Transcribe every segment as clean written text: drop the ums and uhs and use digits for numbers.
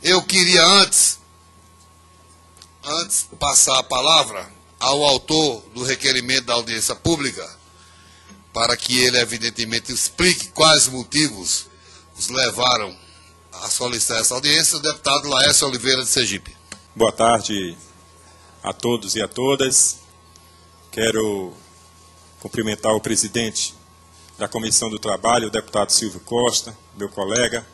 Eu queria antes passar a palavra ao autor do requerimento da audiência pública, para que ele, evidentemente, explique quais motivos os levaram a solicitar essa audiência, o deputado Laércio Oliveira de Sergipe. Boa tarde a todos e a todas. Quero cumprimentar o presidente da Comissão do Trabalho, o deputado Silvio Costa, meu colega,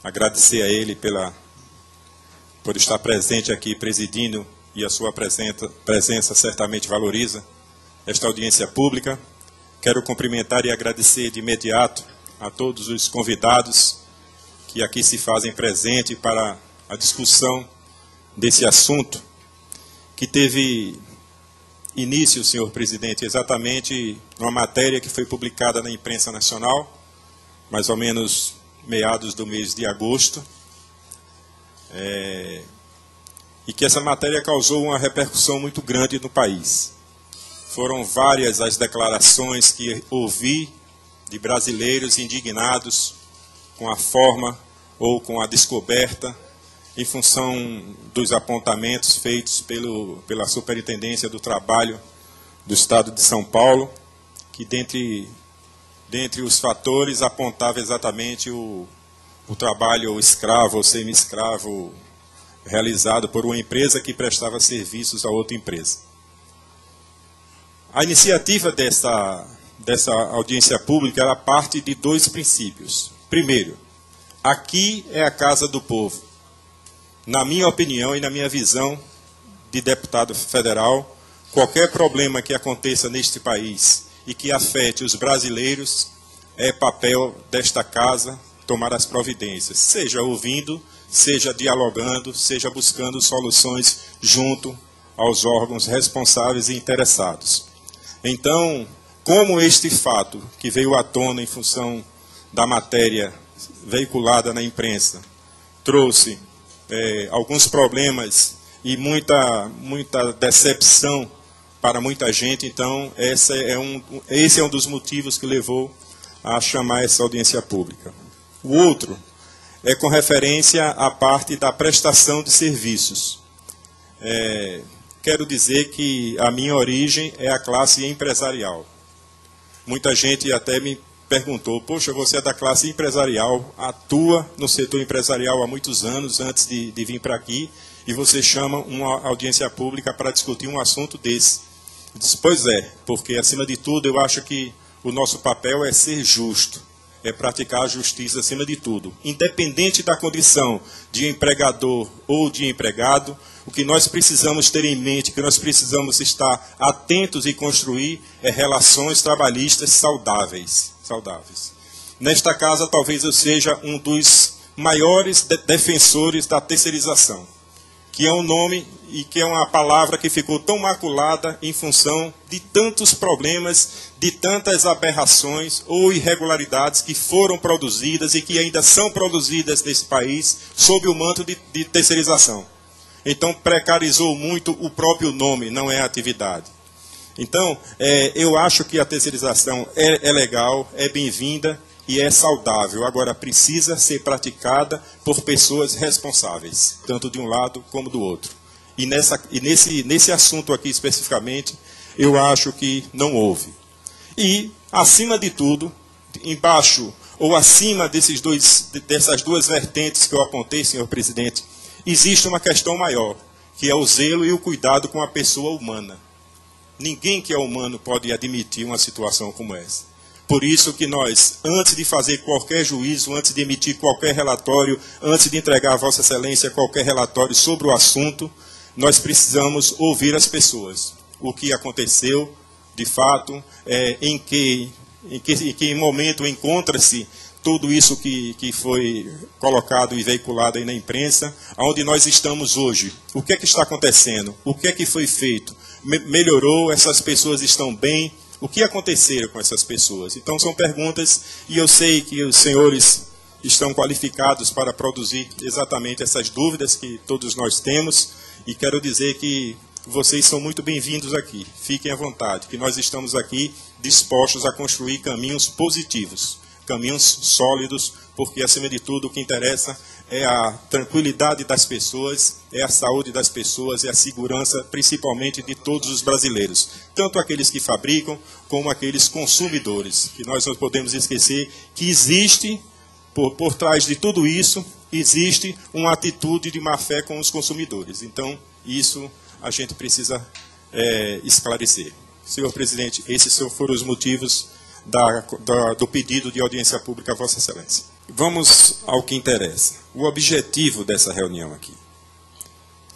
agradecer a ele por estar presente aqui presidindo, e a sua presença certamente valoriza esta audiência pública. Quero cumprimentar e agradecer de imediato a todos os convidados que aqui se fazem presente para a discussão desse assunto, que teve início, senhor presidente, exatamente numa matéria que foi publicada na imprensa nacional, mais ou menos meados do mês de agosto, e que essa matéria causou uma repercussão muito grande no país. Foram várias as declarações que ouvi de brasileiros indignados com a forma ou com a descoberta, em função dos apontamentos feitos pela Superintendência do Trabalho do Estado de São Paulo, que dentre os fatores apontava exatamente o trabalho escravo ou semi-escravo realizado por uma empresa que prestava serviços a outra empresa. A iniciativa dessa audiência pública era parte de dois princípios. Primeiro, aqui é a casa do povo. Na minha opinião e na minha visão de deputado federal, qualquer problema que aconteça neste país e que afete os brasileiros, é papel desta casa tomar as providências, seja ouvindo, seja dialogando, seja buscando soluções junto aos órgãos responsáveis e interessados. Então, como este fato que veio à tona em função da matéria veiculada na imprensa trouxe alguns problemas e muita decepção para muita gente, então esse é um dos motivos que levou a chamar essa audiência pública. O outro é com referência à parte da prestação de serviços. Quero dizer que a minha origem é a classe empresarial. Muita gente até me perguntou, poxa, você é da classe empresarial, atua no setor empresarial há muitos anos antes de vir para aqui, e você chama uma audiência pública para discutir um assunto desse. Eu disse, pois é, porque acima de tudo eu acho que o nosso papel é ser justo, é praticar a justiça acima de tudo. Independente da condição de empregador ou de empregado, o que nós precisamos ter em mente, que nós precisamos estar atentos e construir é relações trabalhistas saudáveis. Nesta casa, talvez eu seja um dos maiores defensores da terceirização, que é um nome e que é uma palavra que ficou tão maculada em função de tantos problemas, de tantas aberrações ou irregularidades que foram produzidas e que ainda são produzidas nesse país sob o manto de terceirização. Então, precarizou muito o próprio nome, não é a atividade. Então, eu acho que a terceirização é legal, é bem-vinda e é saudável. Agora, precisa ser praticada por pessoas responsáveis, tanto de um lado como do outro. E nesse assunto aqui especificamente, eu acho que não houve. E, acima de tudo, embaixo ou acima dessas duas vertentes que eu apontei, senhor presidente, existe uma questão maior, que é o zelo e o cuidado com a pessoa humana. Ninguém que é humano pode admitir uma situação como essa. Por isso que nós, antes de fazer qualquer juízo, antes de emitir qualquer relatório, antes de entregar a Vossa Excelência qualquer relatório sobre o assunto, nós precisamos ouvir as pessoas. O que aconteceu, de fato, em que momento encontra-se tudo isso que foi colocado e veiculado aí na imprensa, onde nós estamos hoje. O que é que está acontecendo? O que é que foi feito? Melhorou? Essas pessoas estão bem? O que aconteceu com essas pessoas? Então são perguntas e eu sei que os senhores estão qualificados para produzir exatamente essas dúvidas que todos nós temos e quero dizer que vocês são muito bem-vindos aqui. Fiquem à vontade, que nós estamos aqui dispostos a construir caminhos positivos, caminhos sólidos, porque acima de tudo o que interessa é a tranquilidade das pessoas, é a saúde das pessoas, é a segurança, principalmente de todos os brasileiros, tanto aqueles que fabricam, como aqueles consumidores, que nós não podemos esquecer que existe, por trás de tudo isso, existe uma atitude de má-fé com os consumidores. Então, isso a gente precisa esclarecer. Senhor presidente, esses foram os motivos do pedido de audiência pública a Vossa Excelência. Vamos ao que interessa. O objetivo dessa reunião aqui.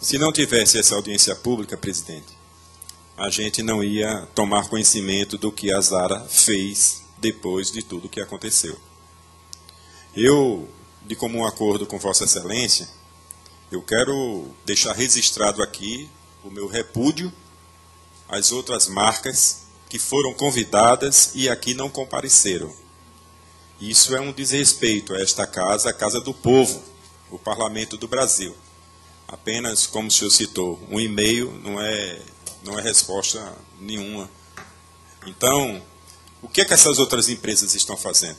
Se não tivesse essa audiência pública, presidente, a gente não ia tomar conhecimento do que a Zara fez depois de tudo que aconteceu. Eu, de comum acordo com Vossa Excelência, eu quero deixar registrado aqui o meu repúdio às outras marcas que foram convidadas e aqui não compareceram. Isso é um desrespeito a esta casa, a casa do povo, o Parlamento do Brasil. Apenas, como o senhor citou, um e-mail não é resposta nenhuma. Então, o que é que essas outras empresas estão fazendo?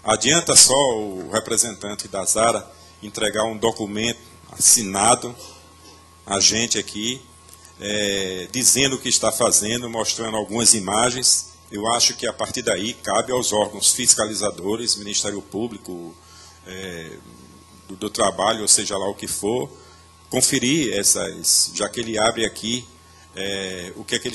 Adianta só o representante da Zara entregar um documento assinado a gente aqui, dizendo o que está fazendo, mostrando algumas imagens. Eu acho que a partir daí cabe aos órgãos fiscalizadores, Ministério Público, do Trabalho, ou seja lá o que for, conferir essas, já que ele abre aqui o que é que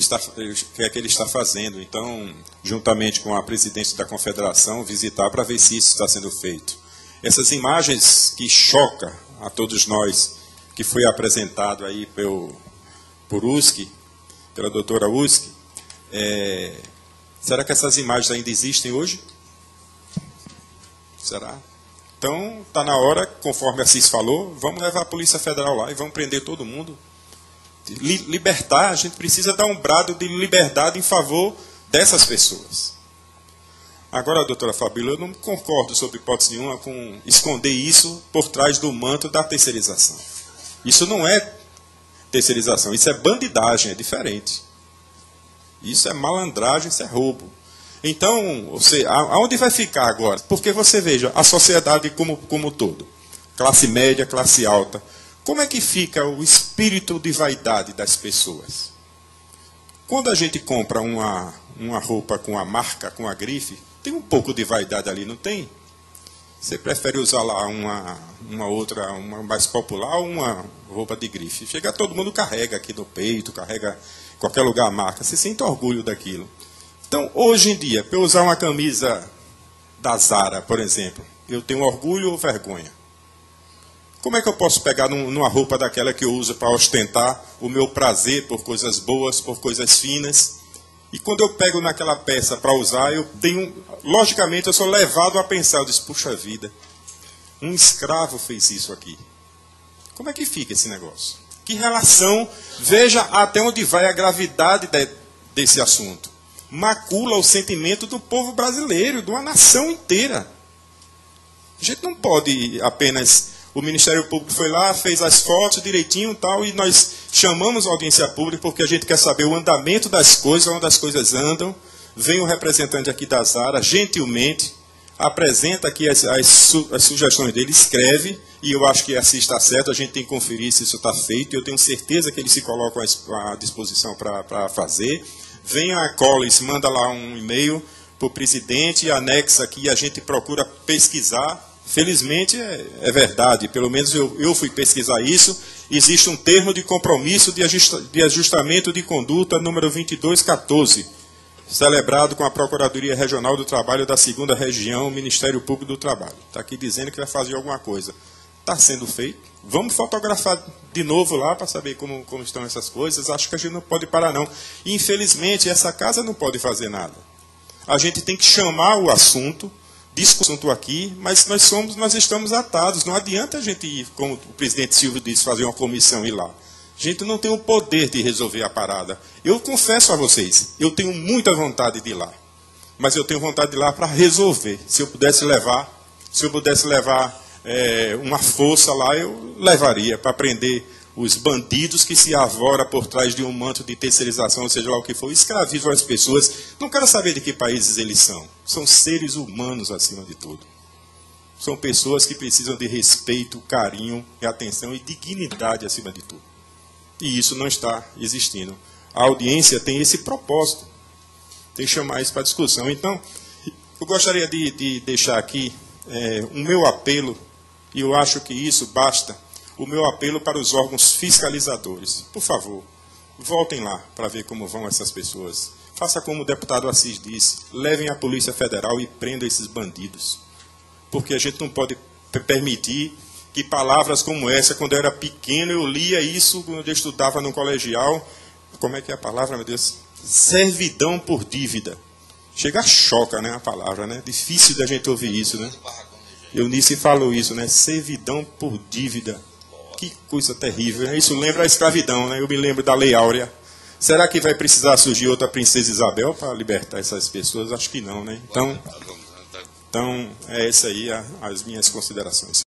ele está fazendo. Então, juntamente com a presidente da Confederação, visitar para ver se isso está sendo feito. Essas imagens que chocam a todos nós, que foi apresentado aí por Uski, pela doutora Uski, será que essas imagens ainda existem hoje? Será? Então, está na hora, conforme a CIS falou, vamos levar a Polícia Federal lá e vamos prender todo mundo. Libertar, a gente precisa dar um brado de liberdade em favor dessas pessoas. Agora, doutora Fabíola, eu não concordo, sob hipótese nenhuma, com esconder isso por trás do manto da terceirização. Isso não é terceirização, isso é bandidagem, é diferente. Isso é malandragem, isso é roubo. Então, aonde vai ficar agora? Porque você veja, a sociedade como um todo, classe média, classe alta, como é que fica o espírito de vaidade das pessoas? Quando a gente compra uma roupa com a marca, com a grife, tem um pouco de vaidade ali, não tem? Você prefere usar lá uma outra, uma mais popular ou uma roupa de grife? Chega, todo mundo carrega aqui no peito, carrega em qualquer lugar a marca, você sente orgulho daquilo. Então, hoje em dia, para eu usar uma camisa da Zara, por exemplo, eu tenho orgulho ou vergonha? Como é que eu posso pegar numa roupa daquela que eu uso para ostentar o meu prazer por coisas boas, por coisas finas? E quando eu pego naquela peça para usar, logicamente, eu sou levado a pensar, eu disse, puxa vida, um escravo fez isso aqui. Como é que fica esse negócio? Que relação, veja até onde vai a gravidade desse assunto. Macula o sentimento do povo brasileiro, de uma nação inteira. A gente não pode apenas... O Ministério Público foi lá, fez as fotos direitinho e tal, e nós chamamos a audiência pública porque a gente quer saber o andamento das coisas, onde as coisas andam. Vem o representante aqui da Zara, gentilmente, apresenta aqui as sugestões dele, escreve, e eu acho que assim está certo, a gente tem que conferir se isso está feito, eu tenho certeza que eles se colocam à disposição para fazer. Vem a Collins, manda lá um e-mail para o presidente, anexa aqui, a gente procura pesquisar. Felizmente é verdade, pelo menos eu fui pesquisar isso. Existe um termo de compromisso de ajustamento de conduta número 2214, celebrado com a Procuradoria Regional do Trabalho da 2ª Região, Ministério Público do Trabalho. Está aqui dizendo que vai fazer alguma coisa. Está sendo feito. Vamos fotografar de novo lá para saber como estão essas coisas. Acho que a gente não pode parar, não. Infelizmente, essa casa não pode fazer nada. A gente tem que chamar o assunto, discussão aqui, mas nós estamos atados. Não adianta a gente ir, como o presidente Silvio disse, fazer uma comissão e ir lá. A gente não tem o poder de resolver a parada. Eu confesso a vocês, eu tenho muita vontade de ir lá. Mas eu tenho vontade de ir lá para resolver. Se eu pudesse levar uma força lá, eu levaria para prender os bandidos que se arvoram por trás de um manto de terceirização, ou seja lá o que for, escravizam as pessoas. Não quero saber de que países eles são. São seres humanos acima de tudo. São pessoas que precisam de respeito, carinho, atenção e dignidade acima de tudo. E isso não está existindo. A audiência tem esse propósito, tem que chamar isso para discussão. Então, eu gostaria de deixar aqui o meu apelo, e eu acho que isso basta, o meu apelo para os órgãos fiscalizadores. Por favor, voltem lá para ver como vão essas pessoas. Faça como o deputado Assis disse, levem a Polícia Federal e prendam esses bandidos. Porque a gente não pode permitir que palavras como essa, quando eu era pequeno, eu lia isso quando eu estudava no colegial. Como é que é a palavra, meu Deus? Servidão por dívida. Chega, choca, né, a palavra, né? Difícil da gente ouvir isso, né? Eunice falou isso, né? Servidão por dívida. Que coisa terrível, né? Isso lembra a escravidão, né? Eu me lembro da Lei Áurea. Será que vai precisar surgir outra Princesa Isabel para libertar essas pessoas? Acho que não, né? Então é essa aí as minhas considerações.